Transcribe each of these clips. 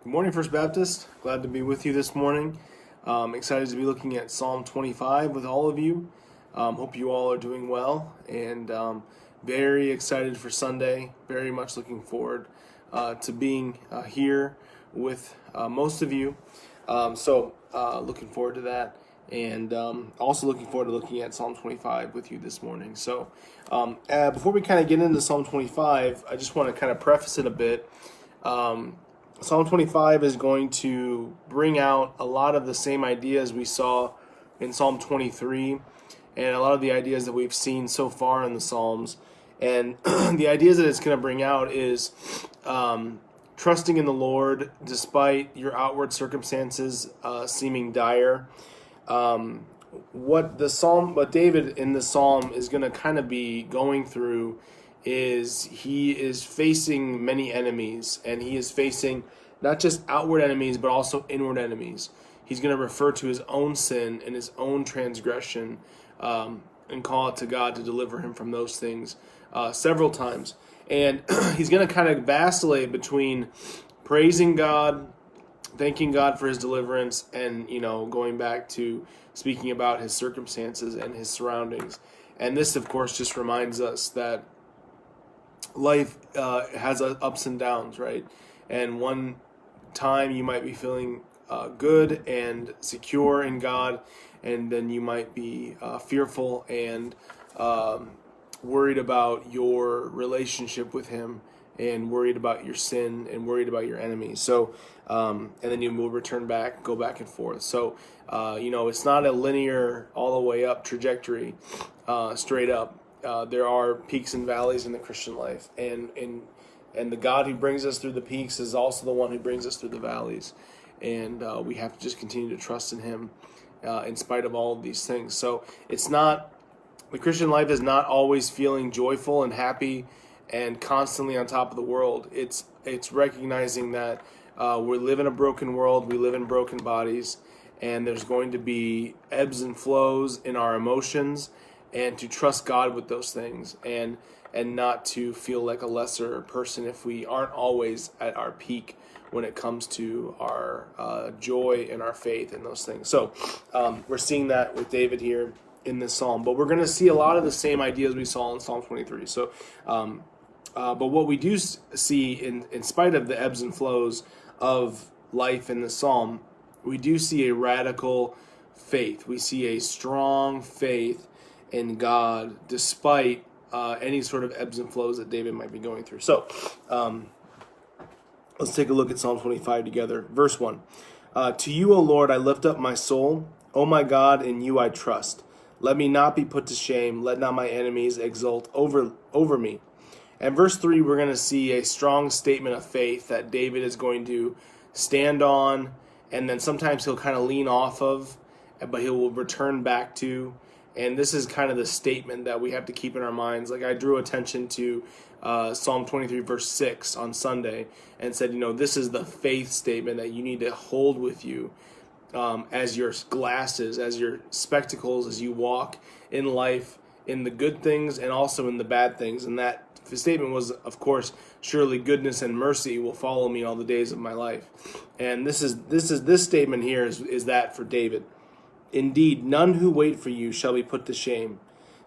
Good morning, First Baptist. Glad to be with you this morning. Excited to be looking at Psalm 25 with all of you. Hope you all are doing well, and very excited for Sunday. Very much looking forward to being here with most of you. Looking forward to that, and also looking forward to looking at Psalm 25 with you this morning. Before we kind of get into Psalm 25, I just want to kind of preface it a bit. Psalm 25 is going to bring out a lot of the same ideas we saw in Psalm 23 and a lot of the ideas that we've seen so far in the Psalms. And the ideas that it's going to bring out is trusting in the Lord despite your outward circumstances seeming dire. What David in the Psalm is going to kind of be going through is he is facing many enemies, and he is facing not just outward enemies but also inward enemies. He's going to refer to his own sin and his own transgression and call out to God to deliver him from those things several times. And he's going to kind of vacillate between praising God, thanking God for his deliverance, and going back to speaking about his circumstances and his surroundings. And this, of course, just reminds us that life has ups and downs, right? And one time you might be feeling good and secure in God, and then you might be fearful and worried about your relationship with him, and worried about your sin, and worried about your enemies. And then you will return back, go back and forth. It's not a linear all the way up trajectory, straight up. There are peaks and valleys in the Christian life, and the God who brings us through the peaks is also the one who brings us through the valleys, and we have to just continue to trust in him in spite of all of these things. So the Christian life is not always feeling joyful and happy and constantly on top of the world. It's recognizing that we live in a broken world, we live in broken bodies, and there's going to be ebbs and flows in our emotions, and to trust God with those things, and not to feel like a lesser person if we aren't always at our peak when it comes to our joy and our faith in those things. So we're seeing that with David here in this psalm, but we're going to see a lot of the same ideas we saw in Psalm 23. But what we do see, in spite of the ebbs and flows of life in the psalm, we do see a radical faith. We see a strong faith in God despite any sort of ebbs and flows that David might be going through. Let's take a look at Psalm 25 together. Verse 1. To you, O Lord, I lift up my soul. O my God, in you I trust. Let me not be put to shame. Let not my enemies exult over me. And verse 3, we're going to see a strong statement of faith that David is going to stand on, and then sometimes he'll kind of lean off of, but he will return back to. And this is kind of the statement that we have to keep in our minds. Like I drew attention to Psalm 23 verse 6 on Sunday and said, this is the faith statement that you need to hold with you as your glasses, as your spectacles, as you walk in life, in the good things and also in the bad things. And that statement was, of course, surely goodness and mercy will follow me all the days of my life. And this statement here is that for David. Indeed, none who wait for you shall be put to shame.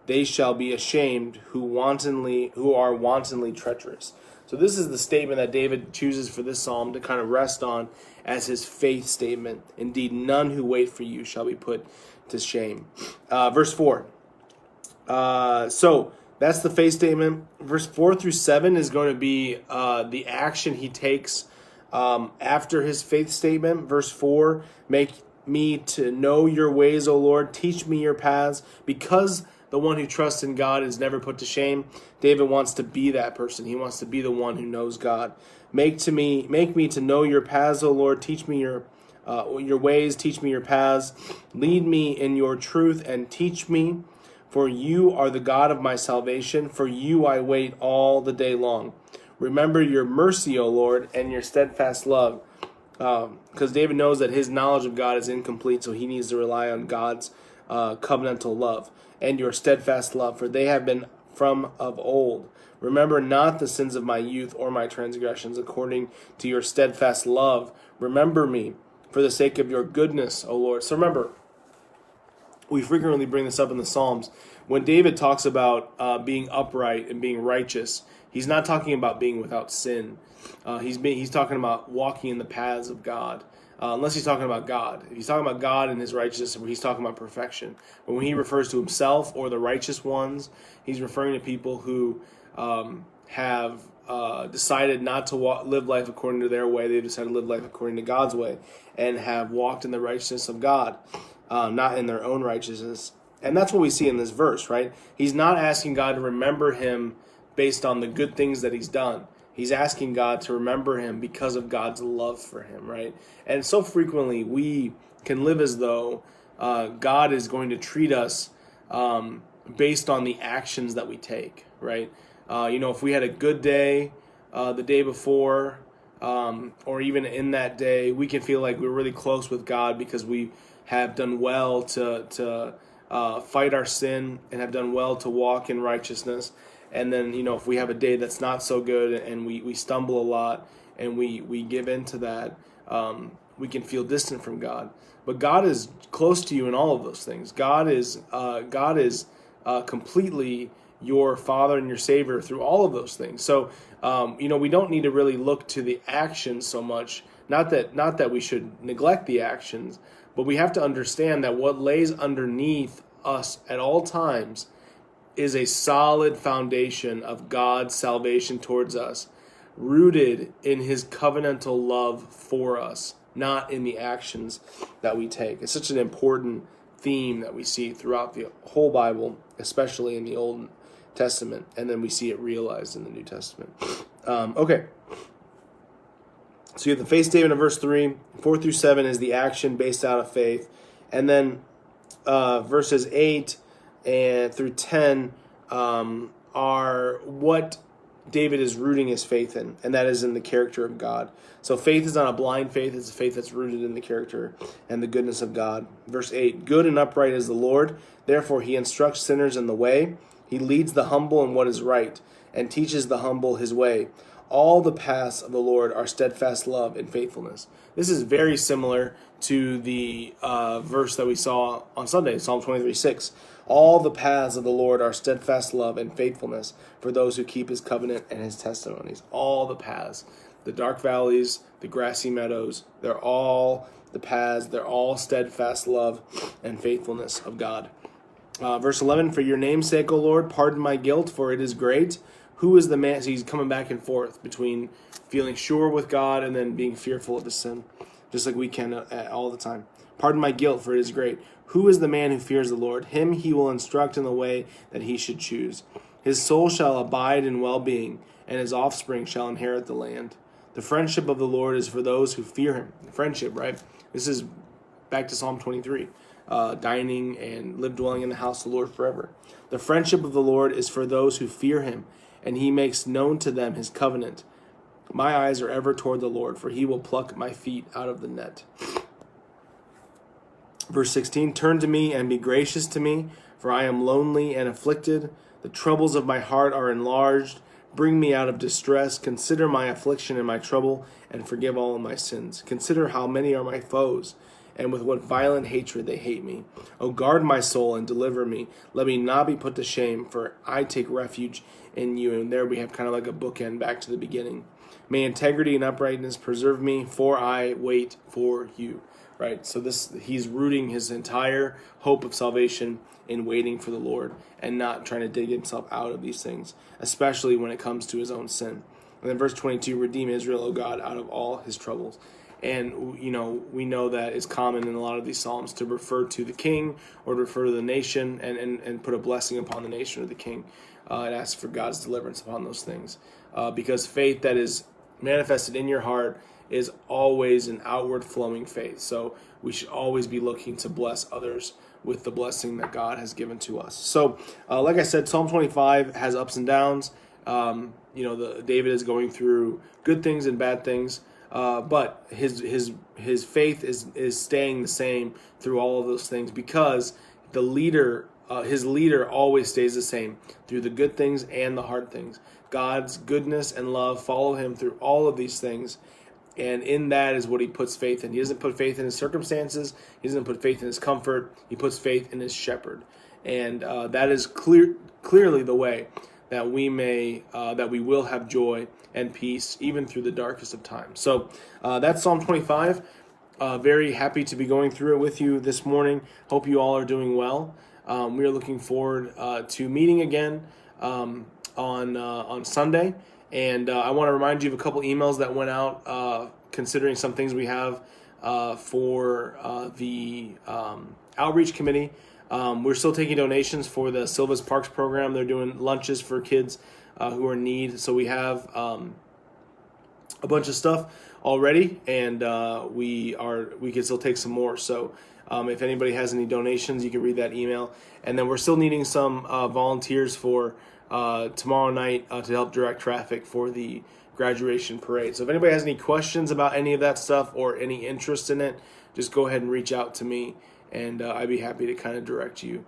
They shall be ashamed who are wantonly treacherous. So this is the statement that David chooses for this psalm to kind of rest on as his faith statement. Indeed, none who wait for you shall be put to shame. Verse 4. So that's the faith statement. Verse 4 through 7 is going to be the action he takes after his faith statement. Verse 4, make me to know your ways, O Lord. Teach me your paths. Because the one who trusts in God is never put to shame, David wants to be that person. He wants to be the one who knows God. Make me to know your paths, O Lord. Teach me your ways. Teach me your paths. Lead me in your truth and teach me. For you are the God of my salvation. For you I wait all the day long. Remember your mercy, O Lord, and your steadfast love. Because David knows that his knowledge of God is incomplete, so he needs to rely on God's covenantal love and your steadfast love, for they have been from of old. Remember not the sins of my youth or my transgressions. According to your steadfast love, remember me for the sake of your goodness, O Lord. So remember, we frequently bring this up in the Psalms. When David talks about being upright and being righteous, he's not talking about being without sin. He's talking about walking in the paths of God. Unless he's talking about God. If he's talking about God and his righteousness, he's talking about perfection. But when he refers to himself or the righteous ones, he's referring to people who have decided not to live life according to their way. They've decided to live life according to God's way and have walked in the righteousness of God, not in their own righteousness. And that's what we see in this verse, right? He's not asking God to remember him based on the good things that he's done. He's asking God to remember him because of God's love for him, right? And so frequently we can live as though God is going to treat us based on the actions that we take, right? If we had a good day the day before, or even in that day, we can feel like we're really close with God because we have done well to fight our sin and have done well to walk in righteousness. And then, if we have a day that's not so good and we stumble a lot and we give in to that, we can feel distant from God. But God is close to you in all of those things. God is completely your Father and your Savior through all of those things. So, we don't need to really look to the actions so much. Not that we should neglect the actions, but we have to understand that what lays underneath us at all times is a solid foundation of God's salvation towards us, rooted in his covenantal love for us, not in the actions that we take. It's such an important theme that we see throughout the whole Bible, especially in the Old Testament, and then we see it realized in the New Testament. Okay. So you have the faith statement in verse 3. 4 through 7 is the action based out of faith. And then verses 8 and through 10 are what David is rooting his faith in, and that is in the character of God. So faith is not a blind faith, it's a faith that's rooted in the character and the goodness of God. Verse 8, good and upright is the Lord, therefore he instructs sinners in the way. He leads the humble in what is right, and teaches the humble his way. All the paths of the Lord are steadfast love and faithfulness. This is very similar to the verse that we saw on Sunday, Psalm 23:6. All the paths of the Lord are steadfast love and faithfulness for those who keep his covenant and his testimonies. All the paths, the dark valleys, the grassy meadows, they're all the paths, they're all steadfast love and faithfulness of God. Verse 11, for your name's sake, O Lord, pardon my guilt, for it is great. Who is the man? So he's coming back and forth between feeling sure with God and then being fearful of his sin, just like we can all the time. Pardon my guilt, for it is great. Who is the man who fears the Lord? Him he will instruct in the way that he should choose. His soul shall abide in well-being, and his offspring shall inherit the land. The friendship of the Lord is for those who fear him. Friendship, right? This is back to Psalm 23. Dining and live dwelling in the house of the Lord forever. The friendship of the Lord is for those who fear him, and he makes known to them his covenant. My eyes are ever toward the Lord, for he will pluck my feet out of the net. Verse 16, turn to me and be gracious to me, for I am lonely and afflicted. The troubles of my heart are enlarged. Bring me out of distress. Consider my affliction and my trouble, and forgive all of my sins. Consider how many are my foes, and with what violent hatred they hate me. O guard my soul and deliver me. Let me not be put to shame, for I take refuge in you. And there we have kind of like a bookend back to the beginning. May integrity and uprightness preserve me, for I wait for you. Right? So he's rooting his entire hope of salvation in waiting for the Lord and not trying to dig himself out of these things, especially when it comes to his own sin. And then verse 22, redeem Israel, O God, out of all his troubles. And, we know that it's common in a lot of these Psalms to refer to the king or to refer to the nation and put a blessing upon the nation or the king and ask for God's deliverance upon those things. Because faith that is manifested in your heart is always an outward flowing faith. So we should always be looking to bless others with the blessing that God has given to us. So, like I said, Psalm 25 has ups and downs. David is going through good things and bad things. But his faith is staying the same through all of those things because the leader his leader always stays the same through the good things and the hard things. God's goodness and love follow him through all of these things. And in that is what he puts faith in. He doesn't put faith in his circumstances. He doesn't put faith in his comfort. He puts faith in his shepherd. And that is clearly the way that we will have joy and peace even through the darkest of times. So that's Psalm 25. Very happy to be going through it with you this morning. Hope you all are doing well. We are looking forward to meeting again on Sunday. And I want to remind you of a couple emails that went out considering some things we have for the outreach committee. We're still taking donations for the Silva's Parks program. They're doing lunches for kids who are in need. So we have a bunch of stuff already, and we can still take some more. So if anybody has any donations, you can read that email. And then we're still needing some volunteers for tomorrow night to help direct traffic for the graduation parade. So if anybody has any questions about any of that stuff or any interest in it, just go ahead and reach out to me, and I'd be happy to kind of direct you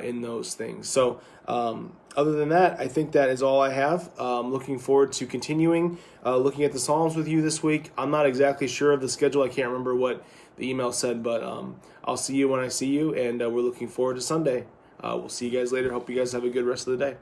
in those things. So other than that, I think that is all I have. Looking forward to continuing looking at the Psalms with you this week. I'm not exactly sure of the schedule. I can't remember what the email said, but I'll see you when I see you, and we're looking forward to Sunday. We'll see you guys later. Hope you guys have a good rest of the day.